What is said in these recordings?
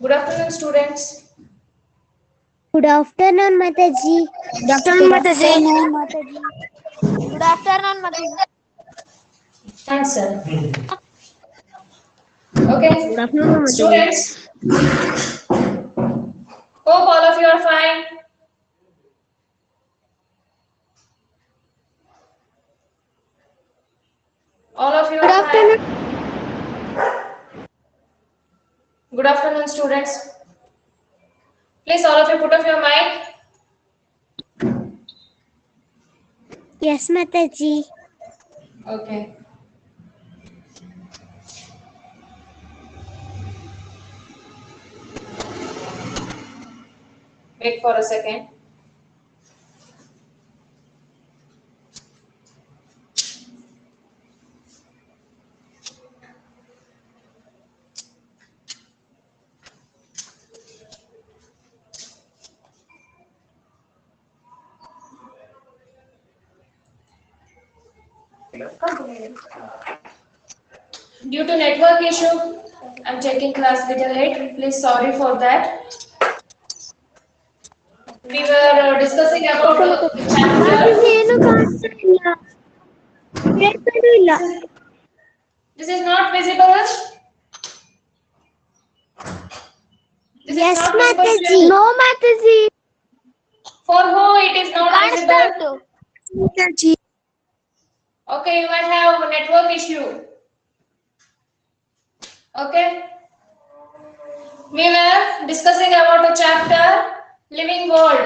Good afternoon, students. Good afternoon, Mataji. Good afternoon, Mataji. Good afternoon, Mataji. Thanks, sir. Okay, Good afternoon, Mataji. students. Hope all of you are fine. All of you are fine. Good afternoon, students. Please, all of you, put off your mic. Yes, Mataji. Okay. Wait for a second. Due to network issue, I'm taking class little late. Please, sorry for that. We were discussing about the chapter. ಏನು ಕಾಣ್ತಾ ಇಲ್ಲ ಕೇಳ್ತಾನೂ ಇಲ್ಲ This is not visible. This is Yes, not visible. Mataji. No, Mataji. For who it is not visible? Mataji. Okay, you might have a network issue. Okay. We were discussing about the chapter Living World.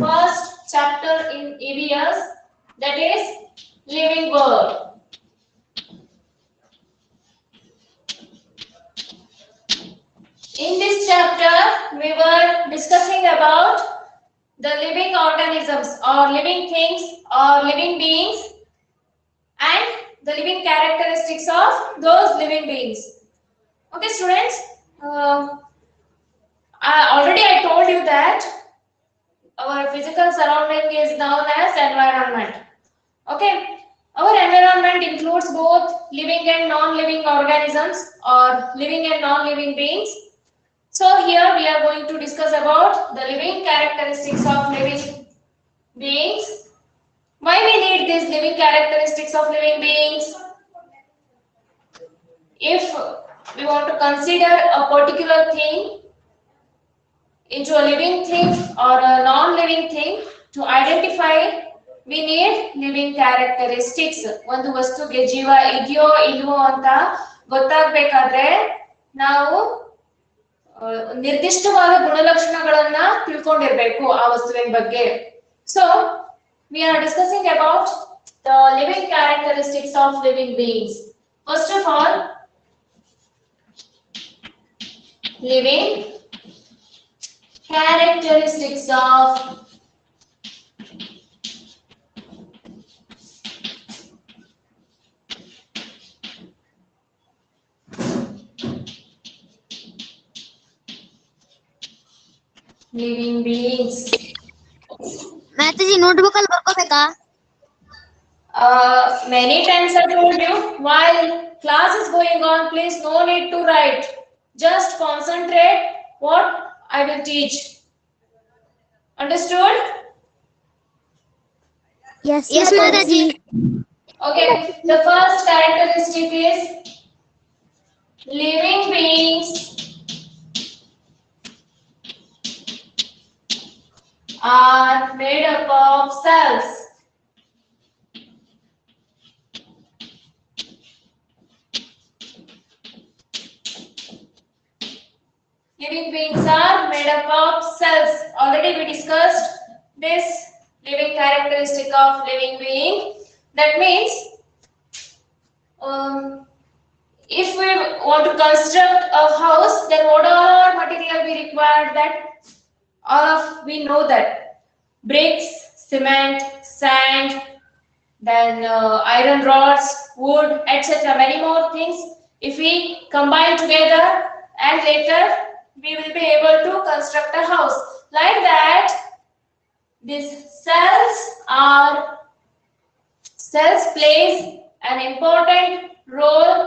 First chapter in EVS, that is Living World. In this chapter, we were discussing about the living organisms or living things or living beings and the living characteristics of those living beings. Okay, students, I told you that our physical surrounding is known as environment. Okay, our environment includes both living and non-living organisms or living and non-living beings. So here we are going to discuss about the living characteristics of living beings. Why we need these living characteristics of living beings? If we want to consider a particular thing into a living thing or a non-living thing, to identify we need living characteristics. ಒಂದು ವಸ್ತುಗೆ ಜೀವ ಇದೆಯೋ ಇಲ್ವೋ ಅಂತ ಗೊತ್ತಾಗಬೇಕಾದ್ರೆ ನಾವು ನಿರ್ದಿಷ್ಟವಾದ ಗುಣಲಕ್ಷಣಗಳನ್ನ ತಿಳ್ಕೊಂಡಿರಬೇಕು ಆ ವಸ್ತುವಿನ ಬಗ್ಗೆ. So we are discussing about the living characteristics of living beings. First of all, living characteristics of living beings. Mataji, notebook ಅಲ್ಲಿ ಬರ್ಕೋಬೇಕಾ? Many times I told you, while class is going on, please no need to write. Just concentrate what I will teach. Understood? Yes, Yes, Mataji. Okay, the first characteristic is living beings are made up of cells. Living beings are made up of cells. Already we discussed this living characteristic of living being. That means if we want to construct a house, then what all material we require? That all of we know that bricks, cement, sand, then iron rods, wood, etc. Many more things. If we combine together and later we will be able to construct a house. Like that, these cells plays an important role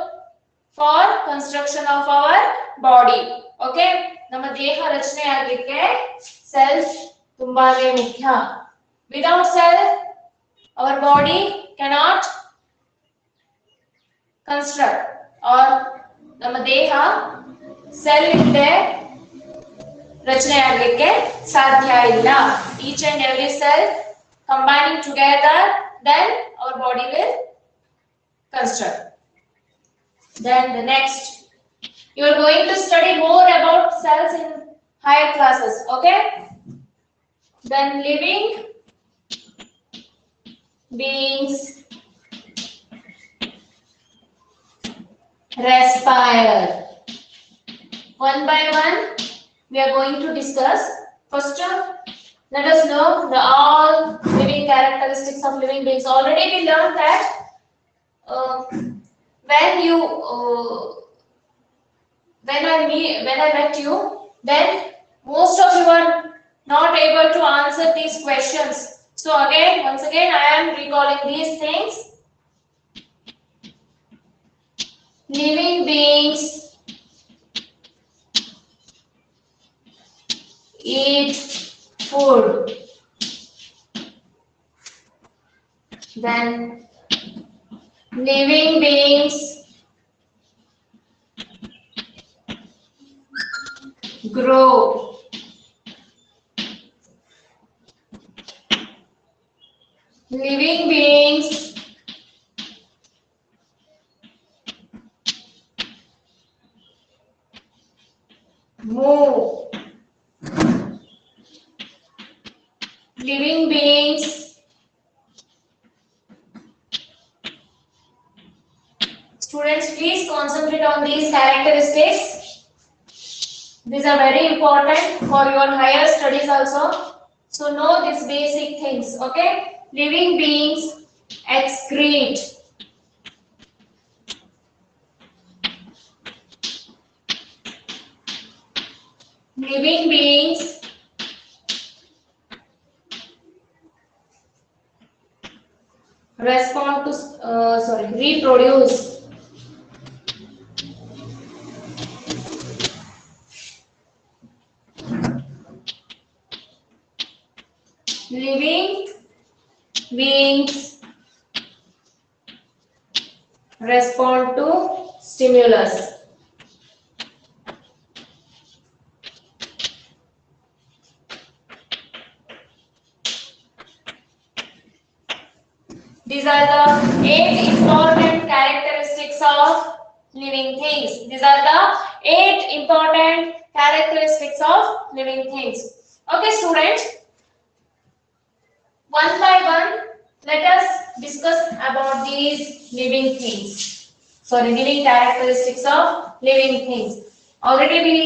for construction of our body. Okay. ನಮ್ಮ ದೇಹ ರಚನೆ ಆಗಲಿಕ್ಕೆ cells ತುಂಬಾನೇ ಮುಖ್ಯ. Without cell our body cannot construct or ನಮ್ಮ ದೇಹ cell ಇಲ್ಲದೆ ರಚನೆ ಆಗಲಿಕ್ಕೆ ಸಾಧ್ಯ ಇಲ್ಲ. Each and every cell combining together, then our body will construct. Then the next, you are going to study more about cells in higher classes, okay? Then living beings respire. One by one we are going to discuss. First, let us know the all living characteristics of living beings. Already we learned that when I met you, then most of you are not able to answer these questions. So once again I am recalling these things. Living beings eat food. Then living beings grow. Living beings move. Living beings students, please concentrate on these characteristics. These are very important for your higher studies also. So know these basic things, okay? Living beings excrete. Living beings respond to reproduce. Living beings respond to stimulus. These are the 8 important characteristics of living things. These are the 8 important characteristics of living things. Okay, students. One by one, let us discuss about these living things. Living characteristics of living things. Already we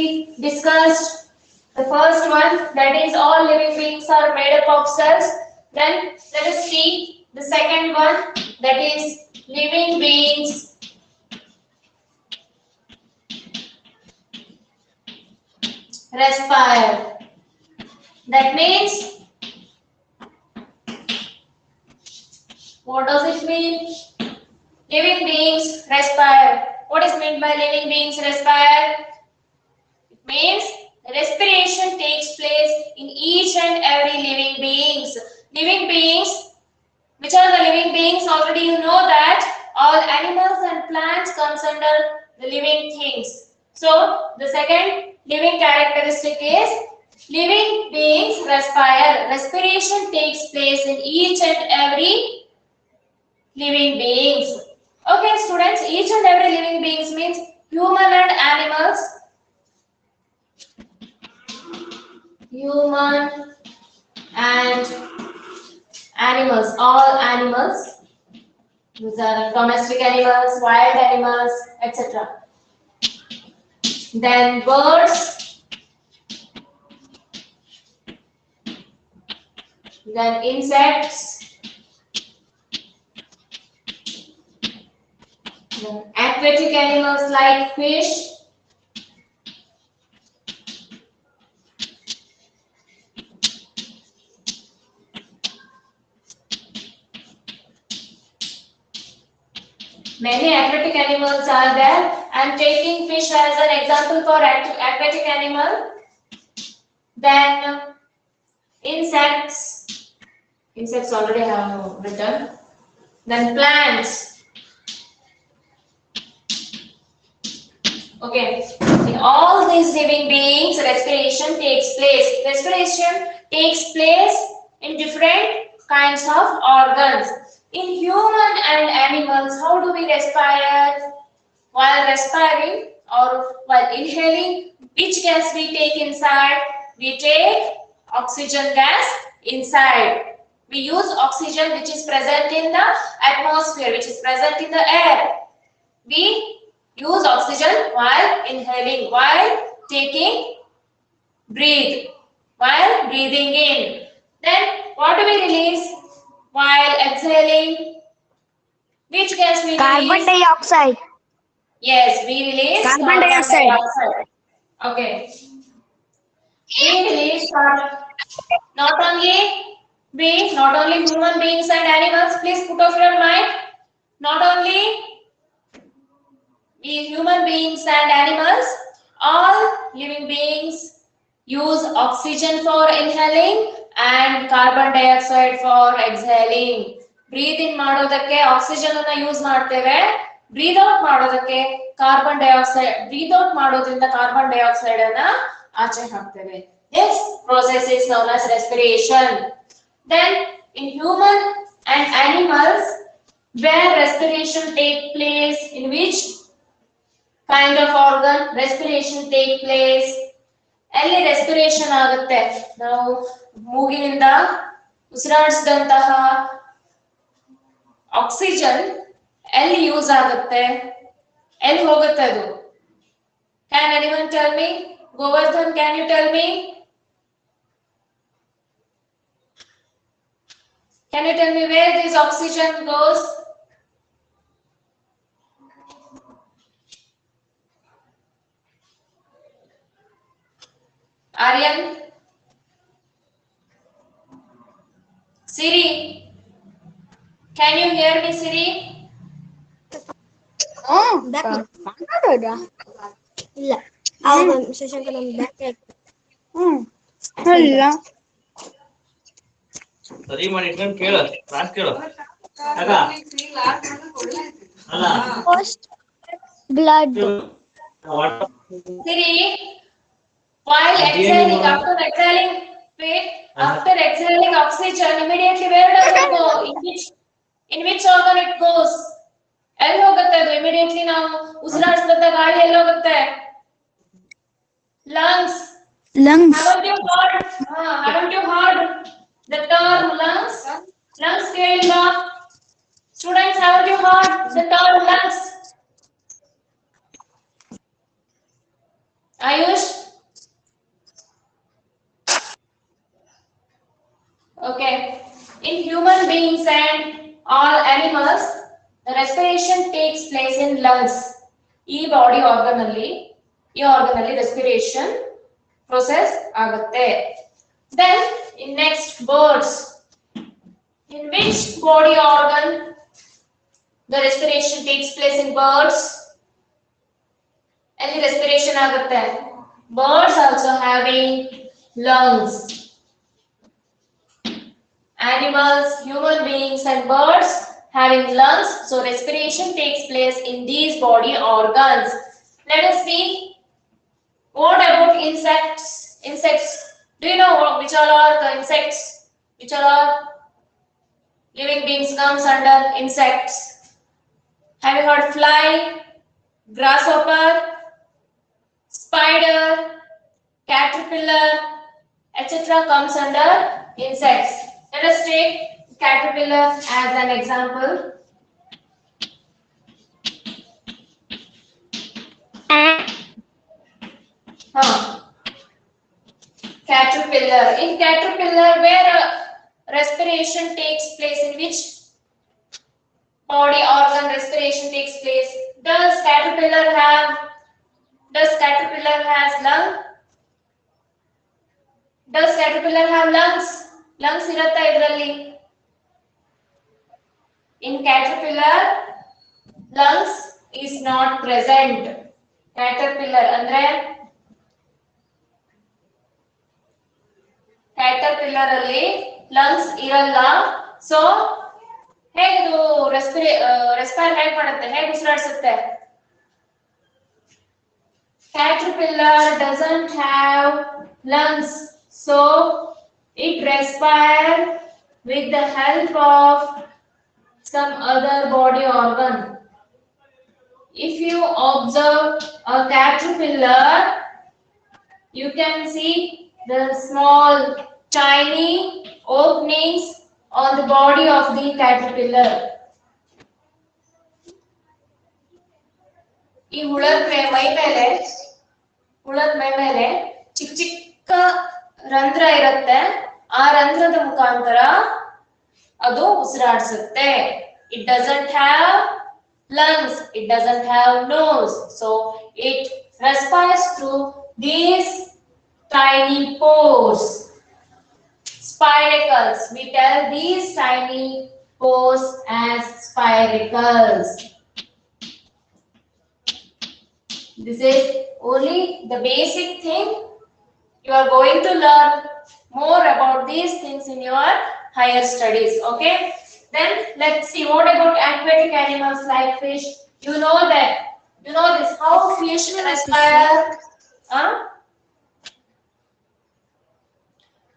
discussed the first one, that is all living beings are made up of cells. Then let us see the second one, that is living beings respire. That means, what does it mean? Living beings respire. What is meant by living beings respire? It means respiration takes place in each and every living beings. Living beings, which are the living beings? Already you know that all animals and plants comes under the living things. So the second living characteristic is living beings respire. Respiration takes place in each and every living beings. Okay, students, each and every living beings means human and animals. Human and animals, all animals. These are domestic animals, wild animals, etc. Then birds, then insects, then aquatic animals like fish, Many aquatic animals are there. I am taking fish as an example for aquatic animal. Then insects. Insects already have written. Then plants. Okay. In all these living beings, respiration takes place. Respiration takes place in different kinds of organs. In human and animals, how do we respire? While respiring or while inhaling, which gas we take inside? We take oxygen gas inside. We use oxygen which is present in the atmosphere, which is present in the air. We use oxygen while inhaling, while while breathing in. Then what do we release while exhaling? Which gas we Carbon release? dioxide. Yes, we release Carbon dioxide. Okay. We release not only human beings and animals. Please put off your mind. Not only we human beings and animals, all living beings use oxygen for inhaling and carbon dioxide for exhaling. Breathe in ಮಾಡೋದಕ್ಕೆ oxygen ಅನ್ನು use ಮಾಡ್ತೇವೆ. Breathe out ಮಾಡೋದಕ್ಕೆ carbon dioxide, breathe out ಮಾಡೋದ್ರಿಂದ carbon dioxide ಅನ್ನ ಆಚೆ ಹಾಕ್ತೇವೆ. This process is known as respiration. Then in human and animals, where respiration take place, in which kind of organ respiration take place? ಎಲ್ಲಿ respiration ಆಗುತ್ತೆ? ನಾವು ಮೂಗಿನಿಂದ ಉಸಿರಾಡಿಸಿದಂತಹ oxygen ಎಲ್ಲಿ use ಆಗುತ್ತೆ? ಎಲ್ಲಿ ಹೋಗುತ್ತೆ ಅದು? Can anyone tell me? Govardhan, can you tell me? Can you tell me where this oxygen goes? Aryan? Siri? Can you hear me, Siri? ಇಲ್ಲ ಶಶಾಂಕ ನಮ್ ಬ್ಯಾಕ್ ಇಲ್ಲ ಸರಿ ಮಾಡಿ ಇಟ್ಕೊಂಡು ಕೇಳು ಕ್ಲಾಸ್ ಕೇಳು ಅಲ್ಲ ಅಲ್ಲ blood Siri, while exhaling, after exhaling oxygen, immediately where does it go? In which organ it goes? ಎಲ್ಲಿ ಹೋಗುತ್ತೆ ಅದು? ಇಮಿಡಿಯೇಟ್ಲಿ ನಾವು ಉಸಿರಾಡಿಸಿದ ಗಾಳಿ ಎಲ್ಲಿ ಹೋಗುತ್ತೆ? Lungs. Haven't you heard the term lungs? Lungs ಕೇಳಿಲ್ವಾ? Students, haven't you heard the term lungs? Ayush? Okay. In human beings and all animals, the respiration takes place in lungs. ಈ body organ ಅಲ್ಲಿ respiration process ಆಗುತ್ತೆ. Then in next, birds. In which body organ the respiration takes place in birds? ಎಲ್ಲಿ respiration ಆಗುತ್ತೆ? Birds also having lungs. Animals, human beings and birds having lungs, so respiration takes place in these body organs. Let us see. What about insects? Do you know which all are the insects? Which all are living beings comes under insects? Have you heard fly, grasshopper, spider, caterpillar, etc. comes under insects. Let us take caterpillar as an example. Caterpillar. In caterpillar, where respiration takes place, in which body organ respiration takes place? Does caterpillar has lung? Does caterpillar have lungs? Lungs ಇರುತ್ತಾ ಇದರಲ್ಲಿ? In caterpillar, lungs is not present. Caterpillar ಅಂದ್ರೆ caterpillar ಅಲ್ಲಿ lungs ಇರಲ್ಲ. So ಹೇಗಿದು respire ಹೇಗೆ ಮಾಡುತ್ತೆ, ಹೇಗೆ ಉಸಿರಾಡಿಸುತ್ತೆ? Caterpillar doesn't have lungs, so it respires with the help of some other body organ. If you observe a caterpillar, you can see the small tiny openings on the body of the caterpillar. ಈ ಹುಳದ ಮೈ ಮೇಲೆ ಚಿಕ್ಕ ಚಿಕ್ಕ ರಂಧ್ರ ಇರುತ್ತೆ. ಆ ರಂಧ್ರದ ಮುಖಾಂತರ ಅದು ಉಸಿರಾಡಿಸುತ್ತೆ. It doesn't have lungs, it doesn't have nose, so it respires through these tiny pores, spiracles. We tell these tiny pores as spiracles. This is only the basic thing. You are going to learn more about these things in your higher studies. Okay, then let's see, what about aquatic animals like fish? You know this, how fish respire.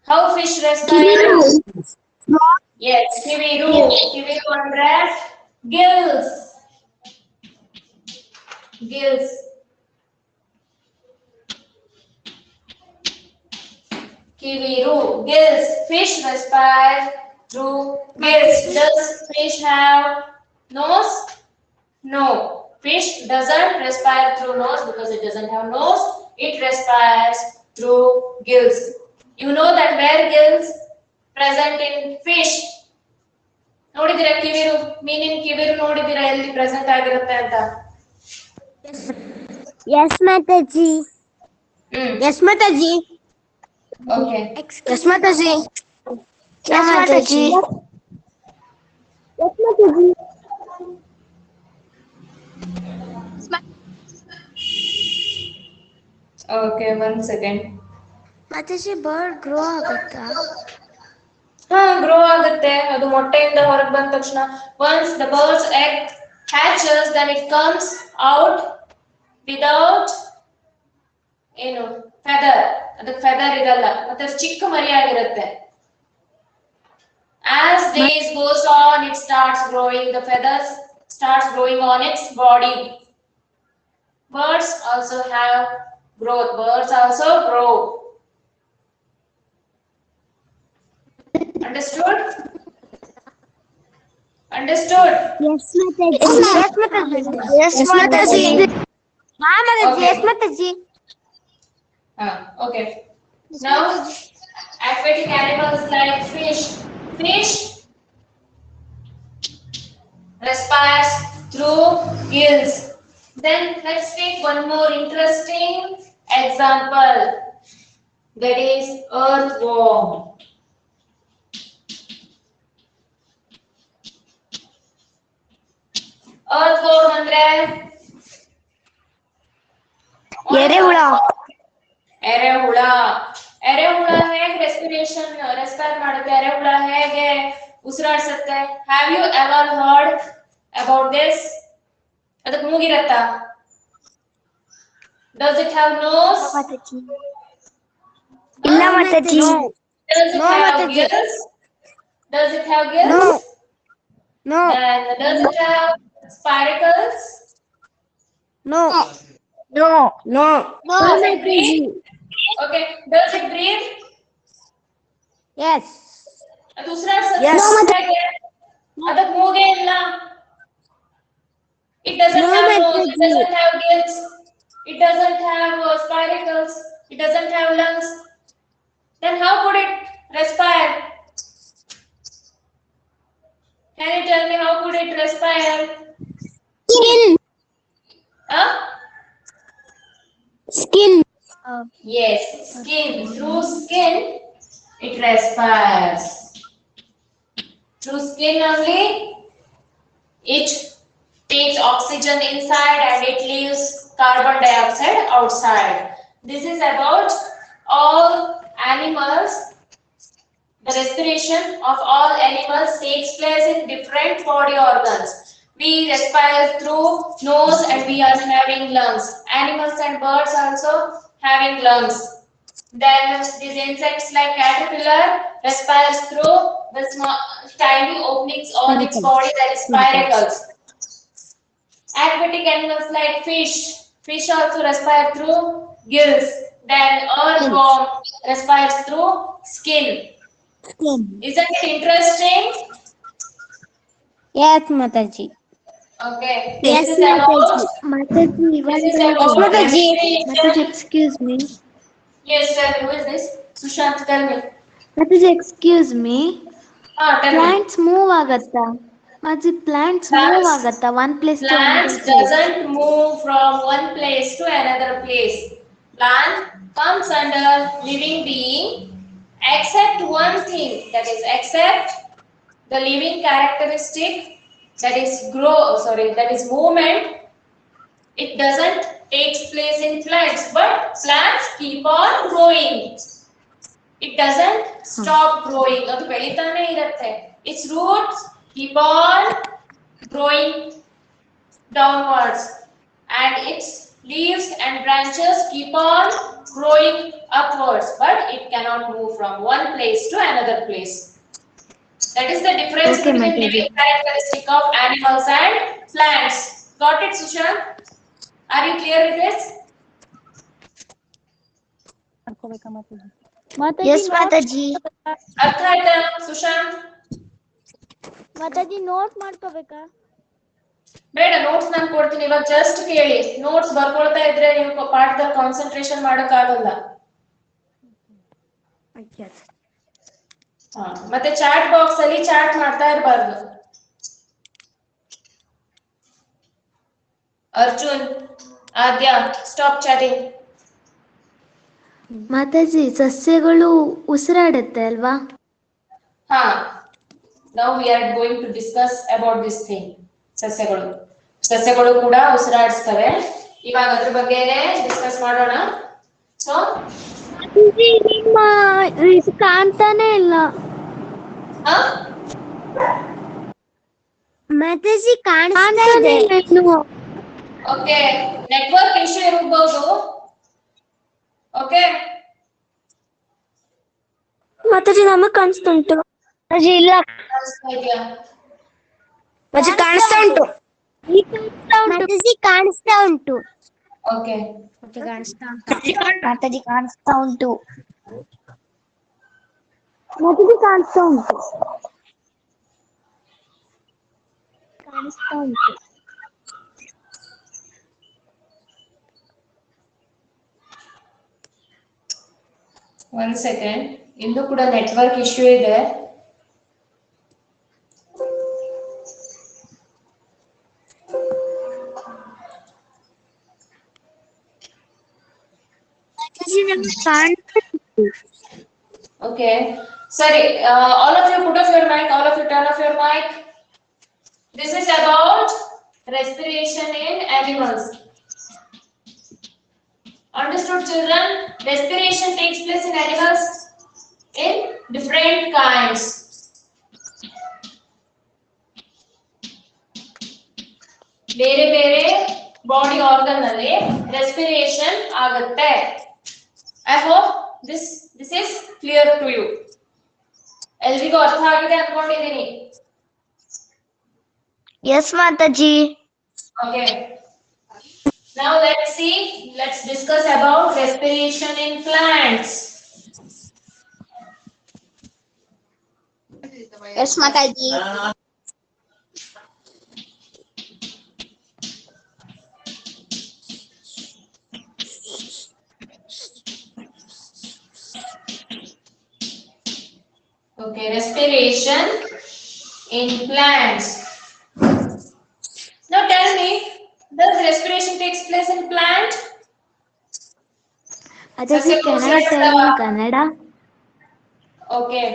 How fish respire? Yes, kiviru andre gills. Kiviru, gills. Fish respire through gills. Does fish have nose? No. Fish doesn't respire through nose because it doesn't have nose. It respires through gills. You know that where gills present in fish? ನೋಡಿದಿರಾ ಕಿವಿರು, ಮೀನಿನ ಕಿವಿರು ನೋಡಿದಿರಾ ಎಲ್ಲಿ present ಆಗಿರುತ್ತೆ ಅಂತ? Yes, Mataji. Yes, Mataji. Okay. Yes, Mataji. Yes, Mataji. Yes, Mataji. Okay, 1 second. Mataji, bird grow agutta? Grow ಆಗುತ್ತೆ. ಅದು ಮೊಟ್ಟೆಯಿಂದ ಹೊರಗೆ ಬಂದ ತಕ್ಷಣ once the bird's egg hatches, then it comes out without ಏನು feather. ಅದಕ್ಕೆ feather ಇರಲ್ಲ, ಮತ್ತೆ ಚಿಕ್ಕ ಮರಿ ಆಗಿರುತ್ತೆ. As days goes on, it starts growing, the feathers starts growing on its body. Birds also have growth. Birds also grow. Understood? Understood? Yes, Mataji. Yes, Mataji. Yes, Mataji. हाँ Mataji. Yes, Mataji. Okay. Now, aquatic animals like fish. Fish respires through gills. Then let's take one more interesting example. That is earthworm. Earthworm andre ಎರೆಹುಳ. ಎರೆಹುಳ ಹೇಗೆ respire ಮಾಡುತ್ತೆ? ಎರೆಹುಳ ಹೇಗೆ ಉಸಿರಾಡಿಸುತ್ತೆ? Have you ever heard about this? ಅದಕ್ಕೆ ಮೂಗಿರತ್ತಾ? Does it have nose? ಇಲ್ಲ Mataji. Does it No, have Mataji. gills? Does it have gills? No. No. And does it have spiracles? No. No. No. No. Does it breathe? Okay. Does it breathe? Yes. ಅದು ಉಸಿರಾಡಿಸುತ್ತೆ Yes. ಹೇಗೆ? ಅದಕ್ಕೆ ಮೂಗೇ ಇಲ್ಲ. It doesn't No, have nose. It Mataji. doesn't have gills. It doesn't have spiracles. It doesn't have lungs. Then how could it respire? Can you tell me how could it respire? Skin. Huh? Skin. Yes, skin. Through skin, it respires. Through skin only, it takes oxygen inside and it leaves carbon dioxide outside. This is about all animals. The respiration of all animals takes place in different body organs. We respire through nose and we are having lungs. Animals and birds also having lungs. Then these insects like caterpillar respires through the small tiny openings on its body, that is spiracles. Aquatic animals like fish also respire through gills. Then earthworm respires through skin. Isn't it interesting? Yes, Mataji. Okay. Yes, This is about Mataji, this is about Mataji, respiration. excuse me. Yes, tell me, who is this? Sushant, tell me. Mataji, excuse me. Tell me. Plants move agata. Mataji, plants move agata. One place to another Plants place. doesn't move from one place to another place. Plant comes under living being, except one thing, that is except the living characteristic, that is movement. It doesn't take place in plants, but plants keep on growing. It doesn't stop growing. ಅದು ಬೆಳಿತಾನೆ ಇರುತ್ತೆ. Its roots keep on growing downwards and its leaves and branches keep on growing upwards, but it cannot move from one place to another place. That is the difference Okay, between Mataji. living characteristic of animals and plants. Got it, Sushant? Are you clear with this? Yes, Mataji. ಅರ್ಥ ಆಯ್ತಾ Sushant? Mataji, note ಮಾಡ್ಕೋಬೇಕಾ? ಬೇಡ, notes ನಾನು ಕೊಡ್ತೀನಿ. ಇವಾಗ just ಕೇಳಿ. Notes ಬರ್ಕೊಳ್ತಾ ಇದ್ರೆ ನೀವು ಪಾಠದಲ್ಲಿ ಕಾನ್ಸಂಟ್ರೇಷನ್ ಮಾಡಕ್ಕಾಗಲ್ಲ. ಮತ್ತೆ ಚಾಟ್ ಬಾಕ್ಸ್ ಅಲ್ಲಿ ಚಾಟ್ ಮಾಡ್ತಾ ಇರಬಾರ್ದು. ಅರ್ಜುನ್, ಆದ್ಯ, ಸ್ಟಾಪ್ ಚಾಟಿಂಗ್. ಮಾತಾಜಿ, ಸಸ್ಯಗಳು ಉಸಿರಾಡುತ್ತೆ ಅಲ್ವಾ? Now we are going to discuss about this thing. ಸಸ್ಯಗಳು ಕೂಡ ಉಸಿರಾಡಿಸ್ತವೆ. ಇವಾಗ ಅದ್ರ ಬಗ್ಗೆನೇ ಡಿಸ್ಕಸ್ ಮಾಡೋಣ. ಸೊ ನಿಮ್ಮ ಇದು ಕಾಣ್ತಾನೆ ಇಲ್ಲ. ಮಾತಾಜಿ ಕಾಣಿಸ್ತಾ ಇದೆ. ಓಕೆ, ನೆಟ್ವರ್ಕ್ ಇಶ್ಯೂ ಇರಬಹುದು. ಓಕೆ ಮಾತಾಜಿ, ನಮಗ್ ಕಾಣಿಸ್ತಾ ಉಂಟು. ಮಾತಾಜಿ ಇಲ್ಲ. ಕಾಣಿಸ್ತಾ ಇದೆಯಾ? ಮಾತಾಜಿ ಕಾಣಿಸ್ತಾ ಉಂಟು. ಮಾತಾಜಿ ಕಾಣಿಸ್ತಾ ಉಂಟು. ಓಕೆ, ಮಾತಾಜಿ ಕಾಣಿಸ್ತಾ ಉಂಟು. ಮಾತಾಜಿ ಕಾಣಿಸ್ತಾ ಉಂಟು. ಕಾಣಿಸ್ತಾ ಉಂಟು. ಒಂದ್ ಸೆಕೆಂಡ್. ಇಲ್ಲೂ ಕೂಡ ನೆಟ್ವರ್ಕ್ ಇಶ್ಯೂ ಇದೆ. Okay, sorry. All of you put off your mic. All of you turn off your mic. This is about respiration in animals. Understood, children? Respiration takes place in animals in different kinds. ಬೇರೆ ಬೇರೆ body organ ನಲ್ಲಿ respiration ಆಗುತ್ತೆ. I hope this is clear to you. ಎಲ್ರಿಗೂ ಅರ್ಥ ಆಗಿದೆ ಅನ್ಕೊಂಡಿದ್ದೀನಿ. Yes, Mataji. Okay. Now let's discuss about respiration in plants. Yes, Mataji. Okay, respiration in plants. Now tell me, does respiration takes place in plant? Mataji, can I tell in Kannada? Okay.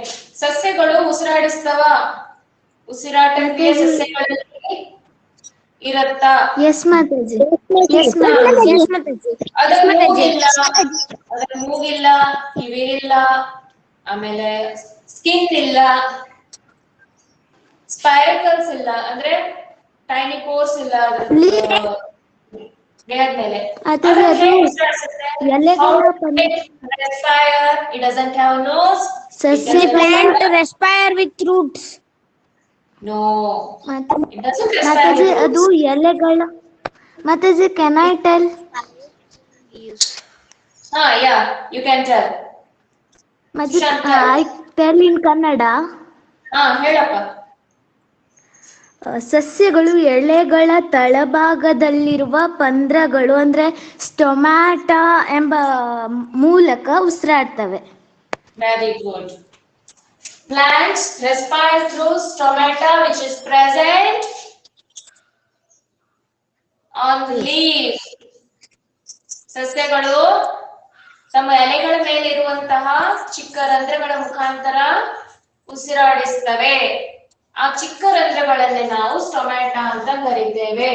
ಸಸ್ಯಗಳು ಉಸಿರಾಡಿಸ್ತವ? ಉಸಿರಾಟಕ್ಕೆ ಸಸ್ಯಗಳಲ್ಲಿ ಇರತ್ತಾ? Yes Mataji. Yes, Mataji. Yes, Mataji. ಅದ್ರ Yes, Mataji. ಮೂಗಿಲ್ಲ, ಅದ್ರ ಮೂಗಿಲ್ಲ, ಕಿವಿ ಇಲ್ಲ, ಆಮೇಲೆ ಸ್ಕಿನ್ ಇಲ್ಲ, ಸ್ಪೈರಕಲ್ಸ್ ಇಲ್ಲ, ಅಂದ್ರೆ ಟೈನಿ ಪೋರ್ಸ್ ಇಲ್ಲ ಅದ್ರ ದೇಹದ ಮೇಲೆ. ಮಾತಾಜಿ ಅದು ಎಲೆಗಳ respire, it doesn't have nose. ಸಸ್ಯ Plant respire with roots. No, it doesn't respire Mataji with ಅದು roots. ಎಲೆಗಳ Mataji can I tell? Yeah, you can tell. Mataji Shanta. I tell in Kannada. ಹೇಳಪ್ಪ. ಸಸ್ಯಗಳು ಎಲೆಗಳ ತಳಭಾಗದಲ್ಲಿರುವ ಪಂದ್ರಗಳು ಅಂದ್ರೆ ಸ್ಟೊಮ್ಯಾಟ ಎಂಬ ಮೂಲಕ ಉಸಿರಾಡ್ತವೆ. Very good. Plants respire through stomata, which is present on the leaf. ಸಸ್ಯಗಳು ತಮ್ಮ ಎಲೆಗಳ ಮೇಲಿರುವಂತಹ ಚಿಕ್ಕ ರಂಧ್ರಗಳ ಮುಖಾಂತರ ಉಸಿರಾಡಿಸ್ತವೆ. ಆ ಚಿಕ್ಕ ರಂಧ್ರಗಳನ್ನೇ ನಾವು ಸ್ಟೊಮ್ಯಾಟಾ ಅಂತ ಕರೀತೇವೆ.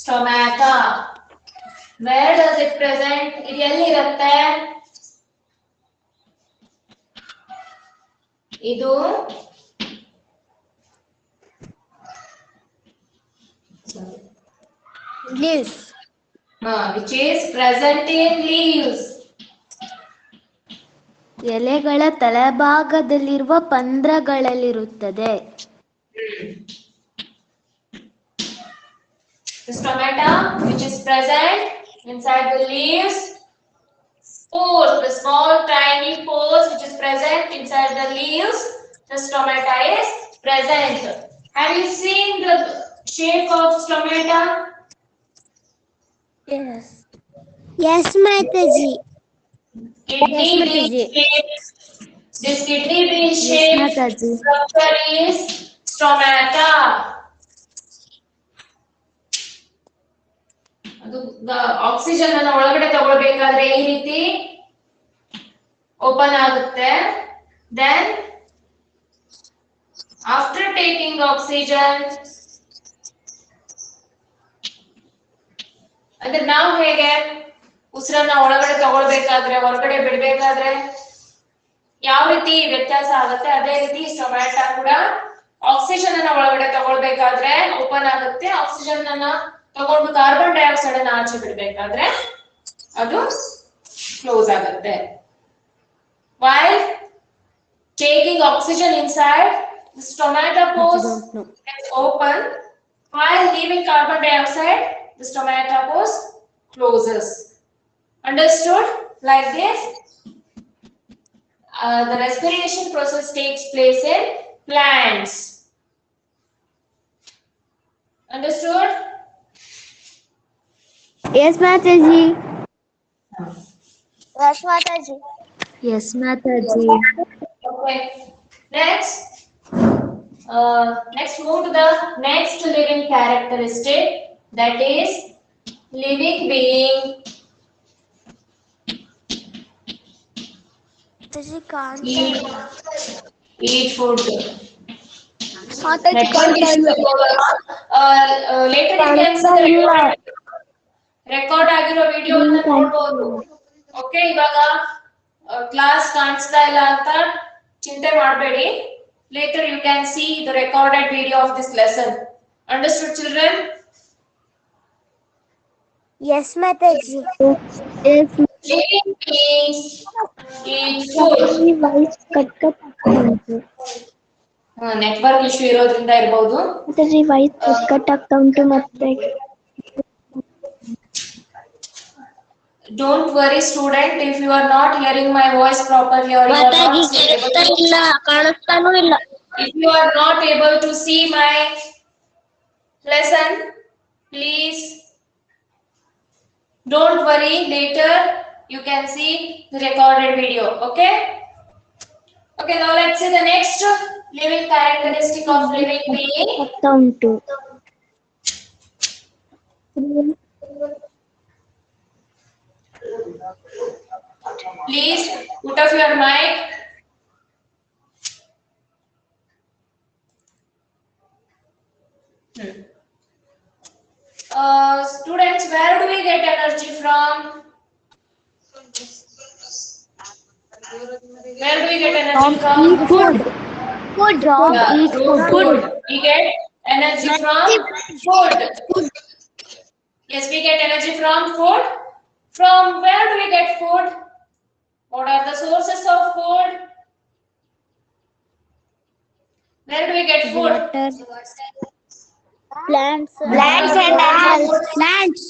Stomata. Where does it present? ಇದು ಎಲ್ಲಿರುತ್ತೆ? ಇದು Leaves. which is present in leaves. ಎಲೆಗಳ ತಳಭಾಗದಲ್ಲಿರುವ ಪಂದ್ರಗಳಲ್ಲಿರುತ್ತದೆ. The stomata, which is present inside the leaves. Pores, the small tiny pores which is present inside the leaves. The stomata is present. Have you seen the shape of stomata? Yes. Yes, Mataji. Kidney Yes, bean Mataji. shape. This kidney bean shape Mataji. structure is stomata. ಅದು oxygen ಅನ್ನು ಒಳಗಡೆ ತಗೊಳ್ಬೇಕಾದ್ರೆ ಈ ರೀತಿ open ಆಗುತ್ತೆ. Then after taking oxygen, ಅಂದ್ರೆ ನಾವು ಹೇಗೆ ಉಸಿರನ್ನ ಒಳಗಡೆ ತಗೊಳ್ಬೇಕಾದ್ರೆ ಹೊರಗಡೆ ಬಿಡ್ಬೇಕಾದ್ರೆ ಯಾವ ರೀತಿ ವ್ಯತ್ಯಾಸ ಆಗುತ್ತೆ, ಅದೇ ರೀತಿ ಸ್ಟೊಮ್ಯಾಟಾ ಕೂಡ ಆಕ್ಸಿಜನ್ ಅನ್ನ ಒಳಗಡೆ ತಗೊಳ್ಬೇಕಾದ್ರೆ ಓಪನ್ ಆಗುತ್ತೆ. ಆಕ್ಸಿಜನ್ ಅನ್ನ ತಗೊಂಡು ಕಾರ್ಬನ್ ಡೈಆಕ್ಸೈಡ್ ಅನ್ನ ಆಚೆ ಬಿಡ್ಬೇಕಾದ್ರೆ ಅದು ಕ್ಲೋಸ್ ಆಗುತ್ತೆ. While taking oxygen inside, the stomata pores is open. While leaving carbon dioxide, the stomata pores closes. Understood? Like this, the respiration process takes place in plants. Understood? Yes, Mataji. Yes, Mataji. Yes Mataji. Okay. Next move to the next living characteristic, that is living being. Mataji can't. Eat food. Mataji can't. Later you can see the record ಆಗಿರೋ ವಿಡಿಯೋವನ್ನು ನೋಡಬಹುದು. Okay, ಇವಾಗ class ಕಾಣಿಸ್ತಾ ಇಲ್ಲ ಅಂತ ಚಿಂತೆ ಮಾಡಬೇಡಿ. Later you can see the recorded video of this lesson. Understood, children? Yes, Mataji. Yes, Living beings eat food. Voice cut cut ಆಗ್ತಾ ಉಂಟು. ನೆಟ್ವರ್ಕ್ ಇಶ್ಯೂ ಇರೋದ್ರಿಂದ ಇರಬಹುದು. ಮಾತಾಜಿ ವಾಯ್ಸ್ ಕಟ್ ಕಟ್ ಆಗ್ತಾ ಉಂಟು ಮತ್ತೆ. Don't worry, student, if you are not hearing my voice properly or you are not able to, if you are not able to see my lesson, please don't worry, later you can see the recorded video. Okay, now let's see the next living characteristic of living being. ಉಂಟು. Please put off your mic. Students, where do we get energy from? Where do we get energy from? Food. From Yeah, eat through food. food. We get energy from food. Yes, we get energy from food. From where do we get food? What are the sources of food? Where do we get food? Water. Plants. Plants and animals.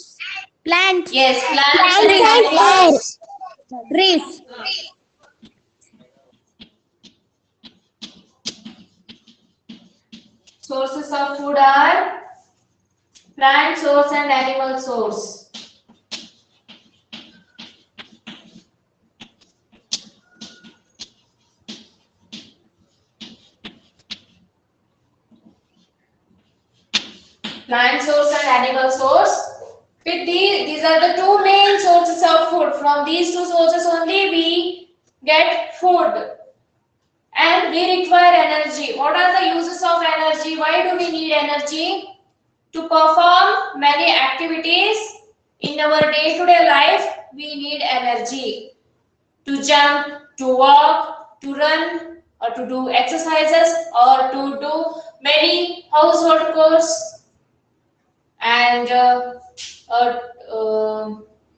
Plants. Yes, plants Plants and and animals. Trees. Sources of food are plant source and animal source. Plant source and animal source. With these are the two main sources of food. From these two sources only we get food. And we require energy. What are the uses of energy? Why do we need energy? To perform many activities in our day-to-day life, we need energy. To jump, to walk, to run, or to do exercises, or to do many household chores, and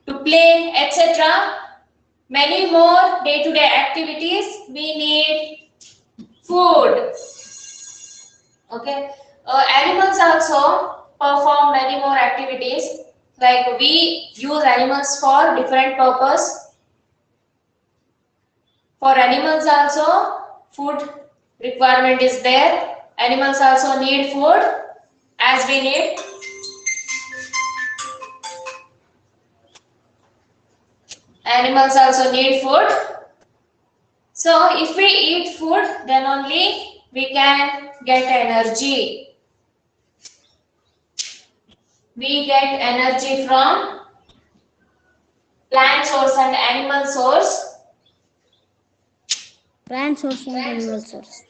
to play, etc. Many more day-to-day activities, we need food. Okay. Animals also perform many more activities. Like we use animals for different purpose. For animals also, food requirement is there. Animals also need food as we need. Animals also need food. So if we eat food, then only we can get energy. We get energy from plant source and animal source. Plant source and animal source.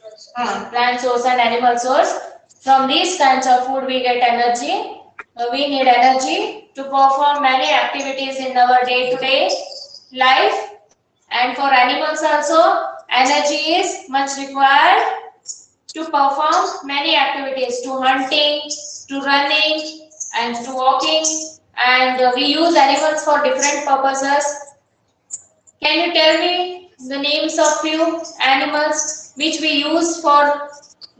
Plant source and animal source. From these kinds of food we get energy. We need energy to perform many activities in our day-to-day life. And for animals also, energy is much required to perform many activities, to hunting, to running, and to walking. And we use animals for different purposes. Can you tell me the names of few animals which we use for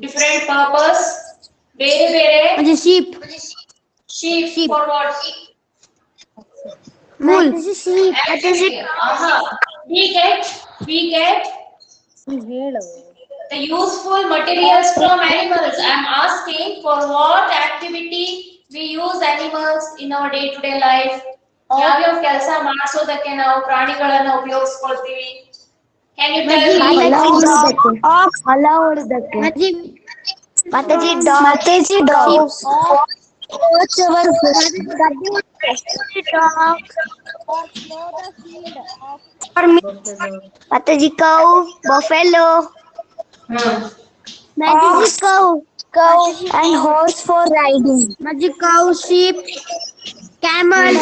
different purpose? Bere. Sheep. Sheep for what? Wool. We get the useful materials from animals. I am asking for what activity we use animals in our day-to-day life. ಯಾವ್ಯಾವ ಕೆಲಸ ಮಾಡಿಸೋದಕ್ಕೆ ನಾವು ಪ್ರಾಣಿಗಳನ್ನ ಉಪಯೋಗಿಸ್ಕೊಳ್ತೀವಿ? Can you tell me? ಹೊಲ ಉಳಿದಕ್ಕೆ. Mataji dog. Mataji cow, buffalo. Mataji cow and horse for riding. Mataji cow, sheep, camel.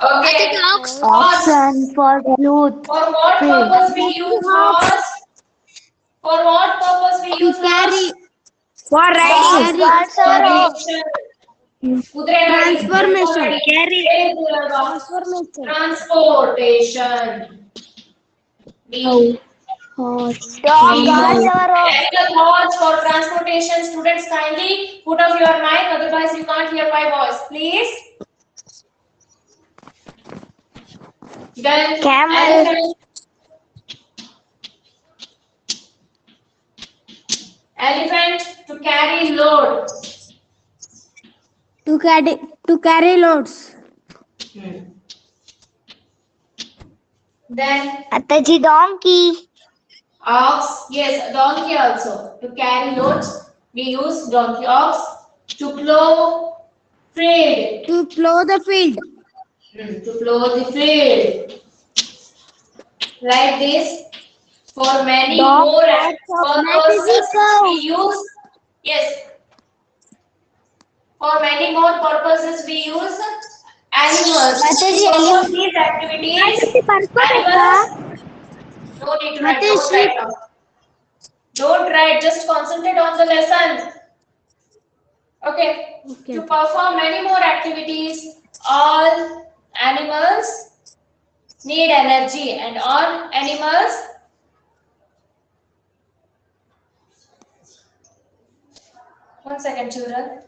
Okay. Oxen for youth. For what purpose we use horse? For what purpose we use horse? For riding. Transformation. Transportation. Horse for transportation. Students, kindly put off your mic, otherwise you can't hear my voice. Please. Then Camel. Elephant to carry load. To carry loads. Then Mataji donkey. Ox, yes, donkey also. To carry loads, we use donkey. Ox. To plow field. To plow the field. To plow the field. Like this. For many Dog, more cat, purposes, cow. we use, yes, for many more purposes, we use animals. Mataji, To perform animals. these activities, Mataji, animals, no need to write, don't Mataji. write now. Don't write, just concentrate on the lesson. Okay. To perform many more activities, all animals need energy, and all animals one second, children.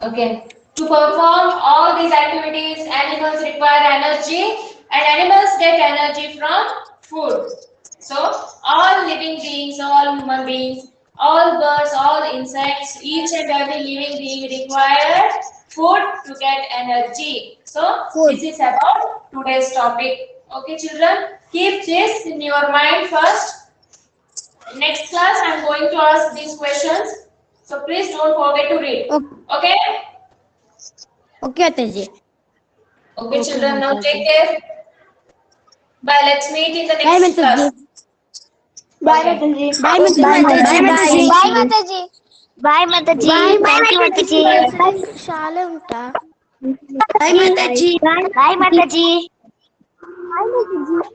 Okay. To perform all these activities, animals require energy, and animals get energy from food. So, all living beings, all human beings, all birds, all insects, each and every living being require food to get energy. So, this is about today's topic. Okay, children, keep this in your mind first. Next class, I am going to ask these questions. So, please don't forget to read. Okay? Okay, Mataji. Okay, children, now take care. Bye. Let's meet in the Bye, next class. Mataji. Bye, Mataji. Bye, Mataji. Bye, Mataji. Bye, Mataji. Thank you, Mataji. ಶಾಲೆ ಉಂಟಾ Bye, Mataji. Bye, Mataji. Bye, Mataji.